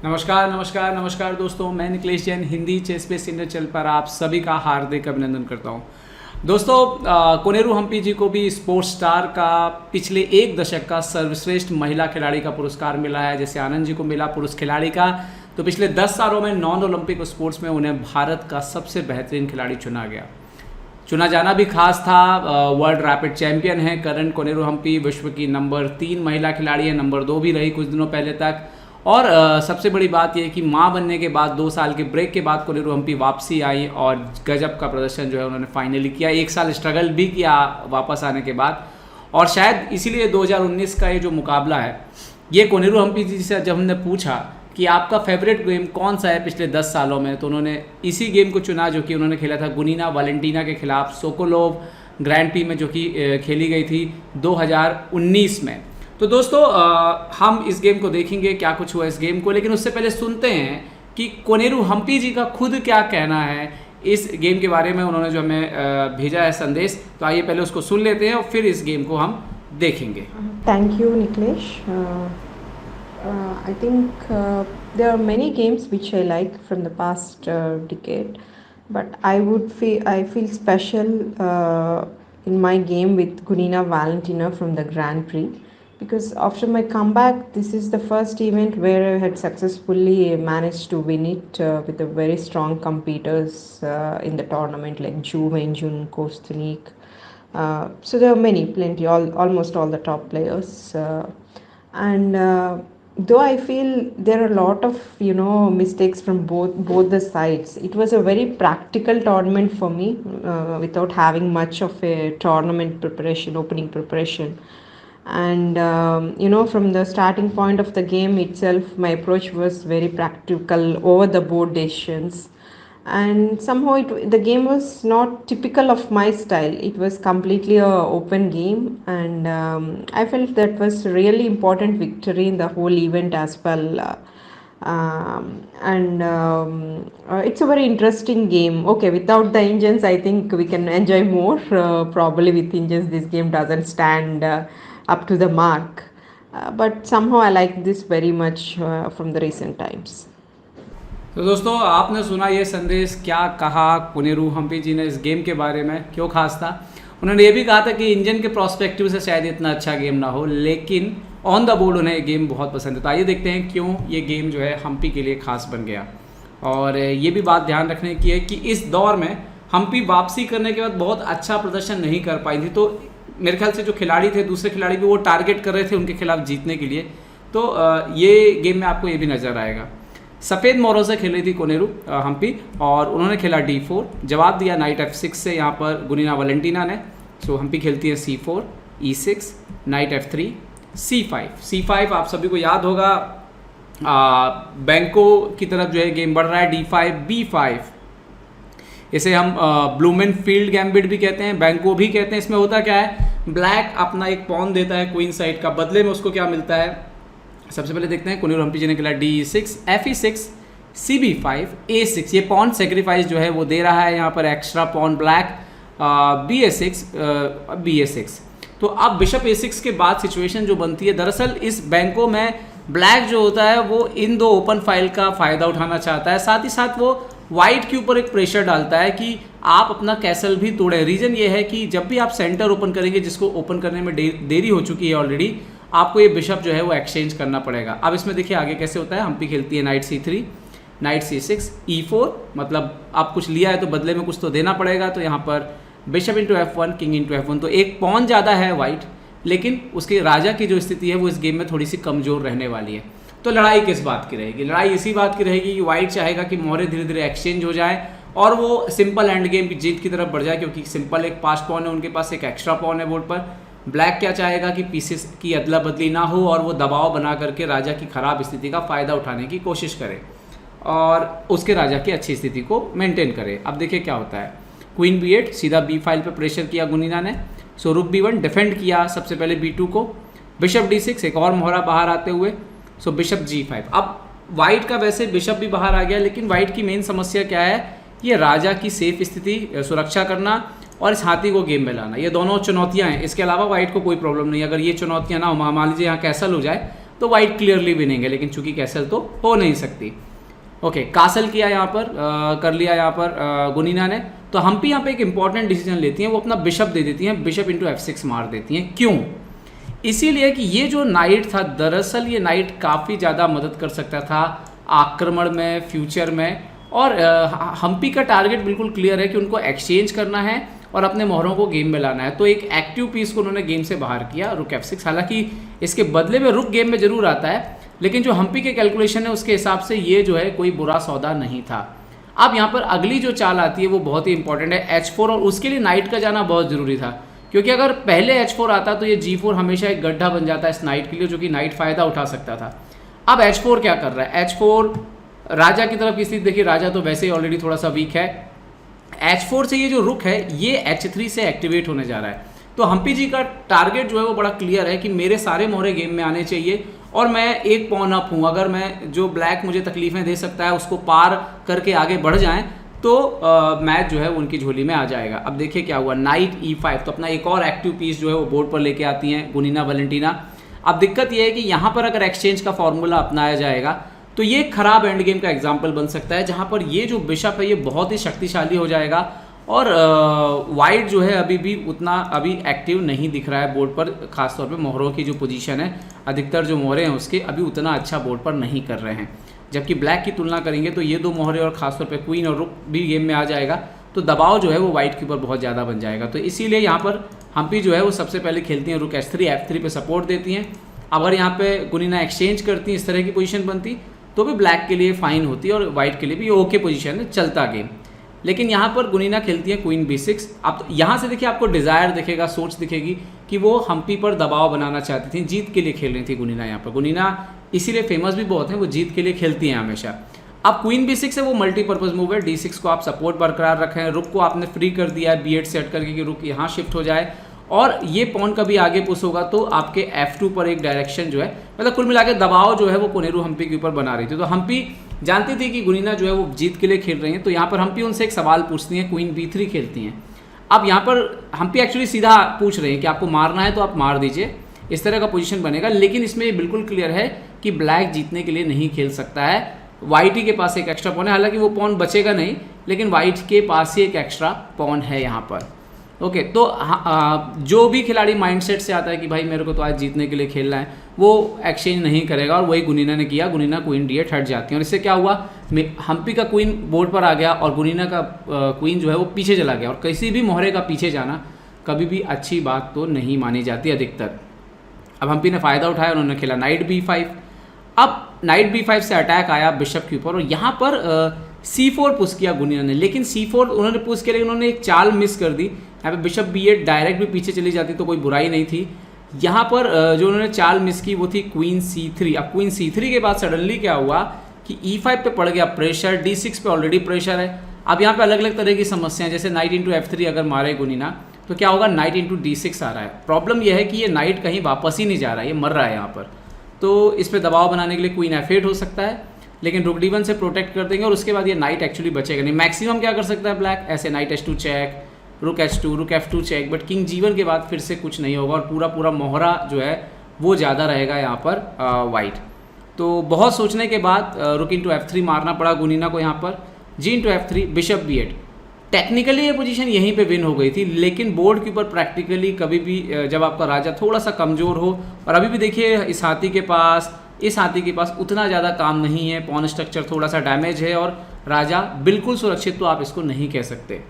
नमस्कार नमस्कार नमस्कार दोस्तों, मैं Niklesh Jain Hindi chess base India channel पर आप सभी का हार्दिक अभिनंदन करता हूं। दोस्तों, कोनेरू हम्पी जी को भी स्पोर्ट्स स्टार का पिछले एक दशक का सर्वश्रेष्ठ महिला खिलाड़ी का पुरस्कार मिला है। जैसे आनंद जी को मिला पुरुष खिलाड़ी का, तो पिछले 10 सालों में नॉन ओलंपिक स्पोर्ट्स में उन्हें भारत का सबसे बेहतरीन खिलाड़ी चुना गया। चुना जाना भी खास था। वर्ल्ड रैपिड चैंपियन है करण कोनेरू हम्पी, विश्व की नंबर 3 महिला खिलाड़ी है, नंबर 2 भी रही कुछ दिनों पहले तक। और सबसे बड़ी बात यह है कि मां बनने के बाद 2 साल के ब्रेक के बाद कोनेरू हम्पी वापसी आई और गजब का प्रदर्शन जो है उन्होंने फाइनली किया। 1 साल स्ट्रगल भी किया वापस आने के बाद, और शायद इसीलिए 2019 का ये जो मुकाबला है, ये कोनेरू हम्पी जी से जब हमने पूछा कि आपका फेवरेट गेम कौन सा है पिछले 10 सालों में, तो उन्होंने इसी गेम को चुना जो कि उन्होंने खेला था गुनीना वालेंटिना के खिलाफ सोकोलोव ग्रैंड प्री में, जो कि खेली गई थी 2019 में। तो दोस्तों, हम इस गेम को देखेंगे क्या कुछ हुआ इस गेम को, लेकिन उससे पहले सुनते हैं कि कोनेरू हम्पी जी का खुद क्या कहना है इस गेम के बारे में। उन्होंने जो हमें भेजा है संदेश, तो आइए पहले उसको सुन लेते हैं और फिर इस गेम को हम देखेंगे। Thank you, Niklesh. I think there are many games which I like from the past decade, but I feel special in my game with Gunina Valentina from the Grand Prix, because after my comeback, this is the first event where I had successfully managed to win it with the very strong competitors in the tournament like Zhu Wenjun, Kostanik. So there are plenty, almost all the top players, and though I feel there are a lot of mistakes from both the sides, it was a very practical tournament for me without having much of a tournament preparation, opening preparation. And from the starting point of the game itself, my approach was very practical over the board decisions, and somehow the game was not typical of my style. It was completely a open game, and I felt that was really important victory in the whole event as well. It's a very interesting game. Okay, without the engines I think we can enjoy more. Probably with engines this game doesn't stand up to the mark, but somehow I like this very much from the recent times. तो दोस्तों, आपने सुना ये संदेश, क्या कहा कोनेरू हम्पी जी ने इस गेम के बारे में, क्यों खास था। उन्होंने ये भी कहा था कि इंजन के प्रोस्पेक्टिव से शायद इतना अच्छा गेम ना हो, लेकिन ऑन द बोर्ड उन्हें ये गेम बहुत पसंद है। तो आइए देखते हैं क्यों ये गेम जो है हम्पी के लिए खास बन गया। और ये भी बात ध्यान रखने की है कि इस दौर में हम्पी वापसी करने के बाद बहुत अच्छा प्रदर्शन नहीं कर पाई थी, तो मेरे ख्याल से जो खिलाड़ी थे, दूसरे खिलाड़ी भी वो टारगेट कर रहे थे उनके खिलाफ जीतने के लिए। तो ये गेम में आपको ये भी नज़र आएगा। सफ़ेद मोरों से खेली थी कोनेरू हम्पी, और उन्होंने खेला D4, जवाब दिया नाइट F6 से यहाँ पर गुनीना वालेंटिना ने। सो हम्पी खेलती है C4, E6, night F3, C5 आप सभी को याद होगा, बैंको की तरफ जो है गेम बढ़ रहा है। D5, B5, इसे हम ब्लूमेनफील्ड गैम्बिट भी कहते हैं, बैंको भी कहते हैं। इसमें होता क्या है, ब्लैक अपना एक पॉन देता है क्वीन साइड का, बदले में उसको क्या मिलता है। सबसे पहले देखते हैं कोनेरू हम्पी जी ने खेला D6, Fe6, CB5, A6। ये पॉन सेक्रीफाइस जो है वो दे रहा है यहाँ पर extra pawn black, BA6, BA6। तो अब बिशप A6 के बाद सिचुएशन जो बनती है, दरअसल इस बैंको में ब्लैक जो होता है वो इन 2 ओपन फाइल का फ़ायदा उठाना चाहता है, साथ ही साथ वो वाइट के ऊपर एक प्रेशर डालता है कि आप अपना कैसल भी तोड़ें। रीज़न ये है कि जब भी आप सेंटर ओपन करेंगे, जिसको ओपन करने में देरी हो चुकी है ऑलरेडी, आपको ये बिशप जो है वो एक्सचेंज करना पड़ेगा। अब इसमें देखिए आगे कैसे होता है। हम्पी खेलती है night C3, night C6, E4, मतलब आप कुछ लिया है तो बदले में कुछ तो देना पड़ेगा। तो यहाँ पर bishop into F1, king into F1, तो एक पॉन ज़्यादा है वाइट, लेकिन उसके राजा की जो स्थिति है वो इस गेम में थोड़ी सी कमज़ोर रहने वाली है। तो लड़ाई किस बात की रहेगी? लड़ाई इसी बात की रहेगी कि वाइट चाहेगा कि मोहरे धीरे धीरे एक्सचेंज हो जाए और वो सिंपल एंड गेम की जीत की तरफ बढ़ जाए, क्योंकि सिंपल एक पास पॉन है उनके पास, एक एक्स्ट्रा पॉन है बोर्ड पर। ब्लैक क्या चाहेगा कि पीसेस की अदला बदली ना हो और वो दबाव बना करके राजा की ख़राब स्थिति का फ़ायदा उठाने की कोशिश करे और उसके राजा की अच्छी स्थिति को मेंटेन करे। अब देखिए क्या होता है। क्वीन B8, सीधा B फाइल पर प्रेशर किया गुनीना ने। सो रुक B1, डिफेंड किया सबसे पहले B2 को। बिशप D6, एक और मोहरा बाहर आते हुए। सो बिशप G5। अब वाइट का वैसे बिशप भी बाहर आ गया, लेकिन वाइट की मेन समस्या क्या है, ये राजा की सेफ स्थिति सुरक्षा करना और इस हाथी को गेम में लाना। ये दोनों चुनौतियां हैं। इसके अलावा वाइट को कोई प्रॉब्लम नहीं। अगर ये चुनौतियां ना हो, मान लीजिए यहाँ कैसल हो जाए, तो वाइट क्लियरली विनिंग है, लेकिन चूंकि कैसल तो हो नहीं सकती। ओके, कासल किया यहाँ पर, कर लिया यहाँ पर गुनीना ने। तो हम्पी यहाँ पे एक इंपॉर्टेंट डिसीजन लेती हैं, वो अपना बिशप दे देती हैं, बिशप इंटू F6 मार देती हैं। क्यों? इसीलिए कि ये जो नाइट था, दरअसल ये नाइट काफ़ी ज़्यादा मदद कर सकता था आक्रमण में, फ्यूचर में। और हम्पी का टारगेट बिल्कुल क्लियर है कि उनको एक्सचेंज करना है और अपने मोहरों को गेम में लाना है। तो एक एक्टिव पीस को उन्होंने गेम से बाहर किया, रुक F6। हालांकि इसके बदले में रुक गेम में जरूर आता है, लेकिन जो हम्पी के कैलकुलेशन है उसके हिसाब से ये जो है कोई बुरा सौदा नहीं था। अब यहाँ पर अगली जो चाल आती है वो बहुत ही इंपॉर्टेंट है, H4, और उसके लिए नाइट का जाना बहुत ज़रूरी था, क्योंकि अगर पहले H4 आता तो ये G4 हमेशा एक गड्ढा बन जाता है इस नाइट के लिए, जो कि नाइट फ़ायदा उठा सकता था। अब H4 क्या कर रहा है? H4 राजा की तरफ की स्थिति देखिए, राजा तो वैसे ही ऑलरेडी थोड़ा सा वीक है। H4 से ये जो रुक है ये H3 से एक्टिवेट होने जा रहा है। तो हम्पी जी का टारगेट जो है वो बड़ा क्लियर है कि मेरे सारे मोहरे गेम में आने चाहिए और मैं एक पॉन अप हूँ। अगर मैं जो ब्लैक मुझे तकलीफें दे सकता है उसको पार करके आगे बढ़ जाएं तो मैच जो है उनकी झोली में आ जाएगा। अब देखिए क्या हुआ, नाइट E5, तो अपना एक और एक्टिव पीस जो है वो बोर्ड पर लेके आती हैं गुनीना वैलेंटीना। अब दिक्कत यह है कि यहाँ पर अगर एक्सचेंज का फॉर्मूला अपनाया जाएगा तो ये खराब एंड गेम का एग्जाम्पल बन सकता है, जहाँ पर ये जो बिशप है ये बहुत ही शक्तिशाली हो जाएगा और वाइट जो है अभी भी उतना अभी एक्टिव नहीं दिख रहा है बोर्ड पर। खासतौर पे मोहरों की जो पोजीशन है, अधिकतर जो मोहरे हैं उसके अभी उतना अच्छा बोर्ड पर नहीं कर रहे हैं। जबकि ब्लैक की तुलना करेंगे तो ये दो मोहरे और खासतौर पे क्वीन और रुक भी गेम में आ जाएगा, तो दबाव जो है वो वाइट के ऊपर बहुत ज़्यादा बन जाएगा। तो इसीलिए यहाँ पर हम्पी जो है वो सबसे पहले खेलती हैं रुक H3, F3 पे सपोर्ट देती हैं। अगर यहाँ पे गुनीना एक्सचेंज करती हैं, इस तरह की पोजीशन बनती तो भी ब्लैक के लिए फाइन होती और वाइट के लिए भी ओके पोजीशन है, चलता गेम। लेकिन यहाँ पर गुनीना खेलती है क्वीन B6। अब यहाँ से देखिए आपको डिज़ायर दिखेगा, सोच दिखेगी कि वो हम्पी पर दबाव बनाना चाहती थी, जीत के लिए खेल रही थी गुनीना। यहाँ पर गुनीना इसीलिए फेमस भी बहुत है, वो जीत के लिए खेलती हैं हमेशा। अब क्वीन B6 है वो मल्टीपर्पज़ मूव है, D6 को आप सपोर्ट बरकरार रखें, रुक को आपने फ्री कर दिया है B8 सेट करके कि रुक यहाँ शिफ्ट हो जाए और ये पॉन कभी आगे पुश होगा तो आपके F2 पर एक डायरेक्शन जो है, मतलब कुल मिला के दबाव जो है वो कोनेरू हम्पी के ऊपर बना रही थी। तो हम्पी जानती थी कि गुनीना जो है वो जीत के लिए खेल रही हैं, तो यहाँ पर हम्पी उनसे एक सवाल पूछती हैं, क्वीन B3 खेलती हैं। अब यहाँ पर हम्पी एक्चुअली सीधा पूछ रहे हैं कि आपको मारना है तो आप मार दीजिए, इस तरह का पोजीशन बनेगा। लेकिन इसमें ये बिल्कुल क्लियर है कि ब्लैक जीतने के लिए नहीं खेल सकता है, वाइट ही के पास एक एक्स्ट्रा पॉन है। हालांकि वो पॉन बचेगा नहीं, लेकिन वाइट के पास ही एक एक्स्ट्रा पॉन है यहाँ पर। ओके, तो जो भी खिलाड़ी माइंडसेट से आता है कि भाई मेरे को तो आज जीतने के लिए खेलना है, वो एक्सचेंज नहीं करेगा और वही गुनीना ने किया। गुनीना क्वीन D8 हट जाती है और इससे क्या हुआ, हम्पी का क्वीन बोर्ड पर आ गया और गुनीना का क्वीन जो है वो पीछे चला गया। और किसी भी मोहरे का पीछे जाना कभी भी अच्छी बात तो नहीं मानी जाती अधिकतर। अब हम्पी ने फ़ायदा उठाया, उन्होंने खेला नाइट B5। अब नाइट B5 से अटैक आया बिशप के ऊपर और यहाँ पर C4 पुश किया गुनीना ने। लेकिन C4 उन्होंने पुश किया, लेकिन उन्होंने एक चाल मिस कर दी। यहाँ पे बिशप B8 डायरेक्ट भी पीछे चली जाती तो कोई बुराई नहीं थी। यहाँ पर जो उन्होंने चाल मिस की वो थी क्वीन C3। अब क्वीन C3 के बाद सडनली क्या हुआ कि E5 पे पड़ गया प्रेशर, D6 पे ऑलरेडी प्रेशर है। अब यहाँ पे अलग अलग तरह की समस्याएं, जैसे नाइट इंटू F3 अगर मारे गुनीना तो क्या होगा, नाइट इंटू D6 आ रहा है। प्रॉब्लम यह है कि ये नाइट कहीं वापस ही नहीं जा रहा है, ये मर रहा है यहाँ पर। तो इस पर दबाव बनाने के लिए क्वीन F8 हो सकता है, लेकिन रुक D1 से प्रोटेक्ट कर देंगे और उसके बाद ये नाइट एक्चुअली बचेगा नहीं। मैक्सिमम क्या कर सकता है ब्लैक, ऐसे नाइट H2 चेक, रुक H2, रुक F2 check, but king G1 के बाद फिर से कुछ नहीं होगा और पूरा पूरा मोहरा जो है वो ज़्यादा रहेगा यहाँ पर वाइट। तो बहुत सोचने के बाद रुक इंटू F3 मारना पड़ा गुनीना को। यहाँ पर G into F3, bishop B8। Technically ये पोजीशन यहीं पे विन हो गई थी, लेकिन बोर्ड के ऊपर प्रैक्टिकली कभी भी जब आपका राजा थोड़ा सा कमज़ोर हो, और अभी भी देखिए इस हाथी के पास उतना ज़्यादा काम नहीं है, पॉन स्ट्रक्चर थोड़ा सा डैमेज है और राजा बिल्कुल सुरक्षित तो आप इसको नहीं कह सकते।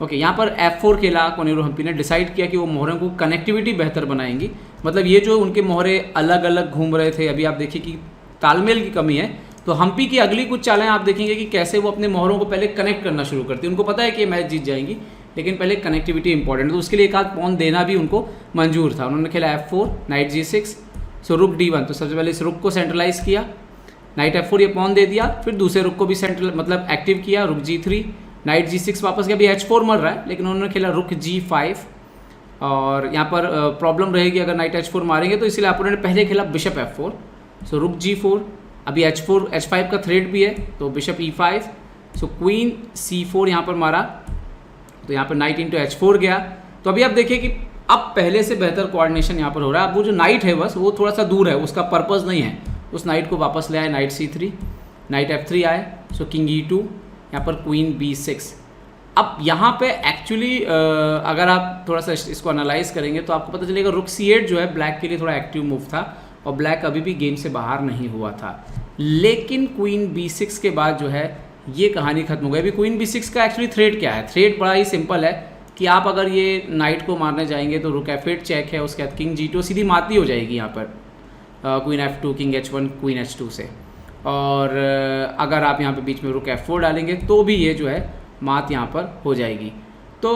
ओके, यहाँ पर F4 खेला कोनेरू हम्पी ने, डिसाइड किया कि वो मोहरों को कनेक्टिविटी बेहतर बनाएंगी। मतलब ये जो उनके मोहरे अलग अलग घूम रहे थे, अभी आप देखिए कि तालमेल की कमी है। तो हम्पी की अगली कुछ चालें आप देखेंगे कि कैसे वो अपने मोहरों को पहले कनेक्ट करना शुरू करती है। उनको पता है कि मैच जीत जाएंगी, लेकिन पहले कनेक्टिविटी इंपॉर्टेंट है, तो उसके लिए एक आध पॉन देना भी उनको मंजूर था। उन्होंने खेला F4, नाइट G6, सो रुक D1। तो सबसे पहले इस रुक को सेंट्रलाइज किया, नाइट F4 ये पॉन दे दिया, फिर दूसरे रुक को भी सेंट्रल मतलब एक्टिव किया, रुक G3, नाइट G6 वापस गया। अभी H4 मर रहा है, लेकिन उन्होंने खेला रुक G5 और यहाँ पर प्रॉब्लम रहेगी अगर नाइट H4 मारेंगे, तो इसलिए अपोनेंट ने पहले खेला बिशप F4, सो रुक G4। अभी H5 का थ्रेड भी है, तो बिशप E5, सो क्वीन C4 यहाँ पर मारा, तो यहाँ पर नाइट इंटू H4 गया। तो अभी आप देखिए कि अब पहले से बेहतर कोऑर्डिनेशन यहाँ पर हो रहा है। अब वो जो नाइट है बस वो थोड़ा सा दूर है, उसका पर्पस नहीं है। उस नाइट को वापस ले आए, नाइट C3, नाइट F3 आए, सो किंग E2, यहाँ पर क्वीन B6। अब यहाँ पे एक्चुअली अगर आप थोड़ा सा इसको एनालाइज करेंगे तो आपको पता चलेगा रुक C8 जो है ब्लैक के लिए थोड़ा एक्टिव मूव था और ब्लैक अभी भी गेम से बाहर नहीं हुआ था। लेकिन क्वीन B6 के बाद जो है ये कहानी खत्म हो गई। अभी क्वीन B6 का एक्चुअली थ्रेड क्या है? थ्रेड बड़ा ही सिंपल है कि आप अगर ये नाइट को मारने जाएंगे तो रुक F8 चेक है, उसके बाद किंग G2 सीधी माती हो जाएगी यहाँ पर queen F2, king H1, queen H2 से। और अगर आप यहाँ पे बीच में रुक F4 डालेंगे तो भी ये जो है मात यहाँ पर हो जाएगी। तो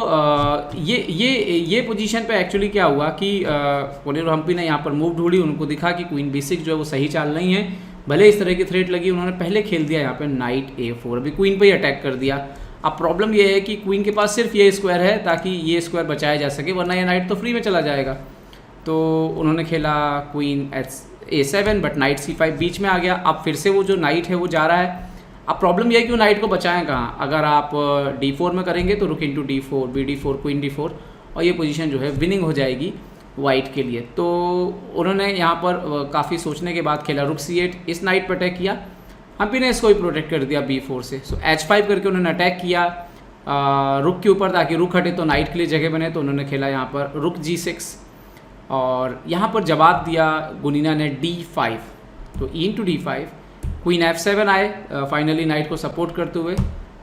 ये पोजीशन पे एक्चुअली क्या हुआ कि कोनेरू हम्पी ने यहाँ पर मूव ढूंढी, उनको दिखा कि क्वीन B6 जो है वो सही चाल नहीं है, भले इस तरह की थ्रेट लगी, उन्होंने पहले खेल दिया यहाँ पे नाइट A4, अभी क्वीन पे ही अटैक कर दिया। अब प्रॉब्लम ये है कि क्वीन के पास सिर्फ ये स्क्वायर है ताकि ये स्क्वायर बचाया जा सके, वरना ये नाइट तो फ्री में चला जाएगा। तो उन्होंने खेला queen A7 but night C5 बीच में आ गया। अब फिर से वो जो नाइट है वो जा रहा है। अब प्रॉब्लम यह है कि वो नाइट को बचाएं कहाँ? अगर आप D4 में करेंगे तो रुक into D4, BD4, queen D4 और ये पोजीशन जो है विनिंग हो जाएगी वाइट के लिए। तो उन्होंने यहाँ पर काफ़ी सोचने के बाद खेला रुक C8, इस नाइट पर अटैक किया, हम्पी ने इसको भी प्रोटेक्ट कर दिया B4 से। सो H5 करके उन्होंने अटैक किया रुक के ऊपर ताकि रुक हटे तो नाइट के लिए जगह बने। तो उन्होंने खेला यहाँ पर रुक G6 और यहाँ पर जवाब दिया गुनीना ने D5, तो E into D5, queen F7 आए फाइनली नाइट को सपोर्ट करते हुए।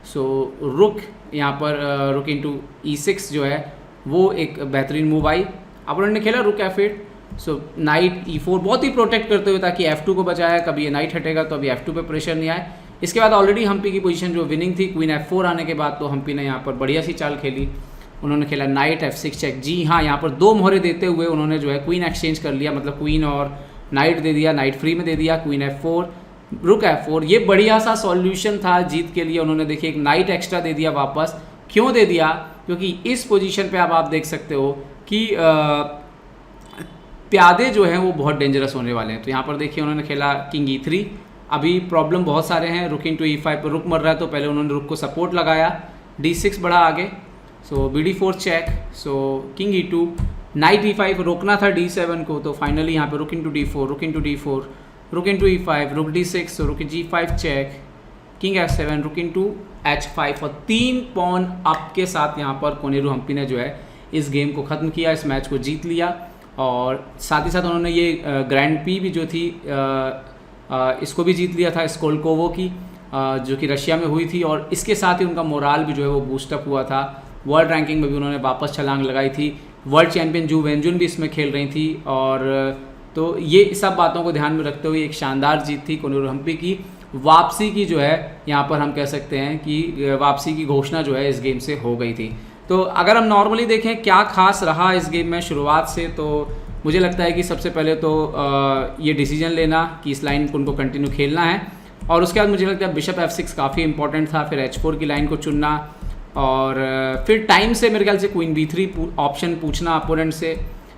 सो रुक यहाँ पर रुक इंटू E6 जो है वो एक बेहतरीन मूव आई। अब उन्होंने खेला रुक F8, सो नाइट E4 बहुत ही प्रोटेक्ट करते हुए ताकि F2 को बचाया, कभी ये नाइट हटेगा तो अभी F2 पे प्रेशर नहीं आए। इसके बाद ऑलरेडी हम्पी की पोजीशन जो विनिंग थी, क्वीन F4 आने के बाद तो हम्पी ने यहाँ पर बढ़िया सी चाल खेली। उन्होंने खेला नाइट F6 चेक। जी हाँ, यहाँ पर 2 मोहरे देते हुए उन्होंने जो है क्वीन एक्सचेंज कर लिया, मतलब क्वीन और नाइट दे दिया, नाइट फ्री में दे दिया, क्वीन F4, रुक F4। ये बढ़िया सा सॉल्यूशन था जीत के लिए। उन्होंने देखिए एक नाइट एक्स्ट्रा दे दिया वापस। क्यों दे दिया? क्योंकि इस पोजीशन पे अब आप देख सकते हो कि प्यादे जो हैं वो बहुत डेंजरस होने वाले हैं। तो यहाँ पर देखिए उन्होंने खेला किंग E3। अभी प्रॉब्लम बहुत सारे हैं, रुक इंटू E5 पर रुक मर रहा है तो पहले उन्होंने रुक को सपोर्ट लगाया, D6 बढ़ा आगे, सो BD4 चेक, सो किंग E2, नाइट E5 रोकना था D7 को, तो फाइनली यहाँ पे रुक इंटू D4, रुक इंटू D4, रुक इंटू E5, रुक D6, रुक G5 चेक, किंग F7, रुक इंटू H5 और 3 पॉन अप के साथ यहाँ पर कोनेरू हम्पी ने जो है इस गेम को ख़त्म किया, इस मैच को जीत लिया। और साथ ही साथ उन्होंने ये ग्रैंड पी भी जो थी इसको भी जीत लिया था, स्कोलकोवो की, जो कि रशिया में हुई थी। और इसके साथ ही उनका मोराल भी जो है वो बूस्टअप हुआ था। वर्ल्ड रैंकिंग में भी उन्होंने वापस छलांग लगाई थी। वर्ल्ड चैंपियन जू वेंजुन भी इसमें खेल रही थी। और तो ये सब बातों को ध्यान में रखते हुए एक शानदार जीत थी कोनेरू हम्पी की। वापसी की जो है यहाँ पर हम कह सकते हैं कि वापसी की घोषणा जो है इस गेम से हो गई थी। तो अगर हम नॉर्मली देखें क्या खास रहा इस गेम में शुरुआत से, तो मुझे लगता है कि सबसे पहले तो ये डिसीजन लेना कि इस लाइन को उनको कंटिन्यू खेलना है। और उसके बाद मुझे लगता है बिशप F6 काफ़ी इंपॉर्टेंट था, फिर H4 की लाइन को चुनना, और फिर टाइम से मेरे ख्याल से क्वीन B3 ऑप्शन पूछना अपोनेंट से,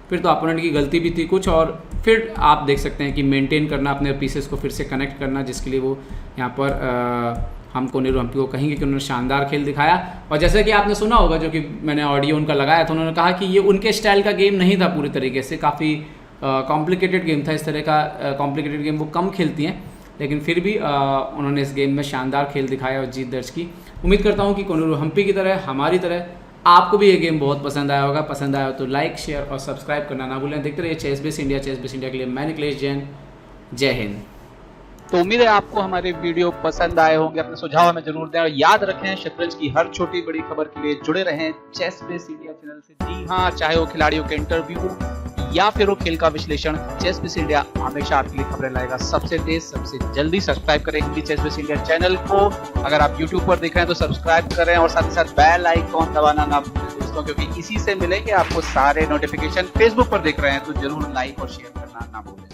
फिर तो अपोनेंट की गलती भी थी कुछ, और फिर आप देख सकते हैं कि मेंटेन करना अपने पीसेस को, फिर से कनेक्ट करना, जिसके लिए वो यहाँ पर हम कोनेरू हम्पी को कहेंगे कि उन्होंने शानदार खेल दिखाया। और जैसे कि आपने सुना होगा, जो कि मैंने ऑडियो उनका लगाया था, उन्होंने कहा कि ये उनके स्टाइल का गेम नहीं था पूरी तरीके से, काफ़ी कॉम्प्लिकेटेड गेम था। इस तरह का कॉम्प्लिकेटेड गेम वो कम खेलती हैं, लेकिन फिर भी उन्होंने इस गेम में शानदार खेल दिखाया और जीत दर्ज की। उम्मीद करता हूँ कि कोनेरू हम्पी की तरह, हमारी तरह आपको भी ये गेम बहुत पसंद आया होगा। पसंद आया हो तो लाइक, शेयर और सब्सक्राइब करना ना भूलें। देखते रहिए chess base India. Chess base India के लिए मैं निकलेश जैन, जय हिंद। तो उम्मीद है आपको हमारे वीडियो पसंद आए होंगे। अपने सुझाव हमें जरूर दें और याद रखें, शतरंज की हर छोटी बड़ी खबर के लिए जुड़े रहें चेस बेस इंडिया चैनल से। जी हाँ, चाहे वो खिलाड़ियों के इंटरव्यू या फिर वो खेल का विश्लेषण, चेस बेस इंडिया हमेशा आपके लिए खबरें लाएगा सबसे तेज, सबसे जल्दी। सब्सक्राइब करें Hindi chess base India channel को। अगर आप यूट्यूब पर देख रहे हैं तो सब्सक्राइब करें और साथ ही साथ बेल आइकॉन दबाना ना भूलें दोस्तों, क्योंकि इसी से मिलेंगे आपको सारे नोटिफिकेशन। फेसबुक पर देख रहे हैं तो जरूर लाइक और शेयर करना ना भूलें।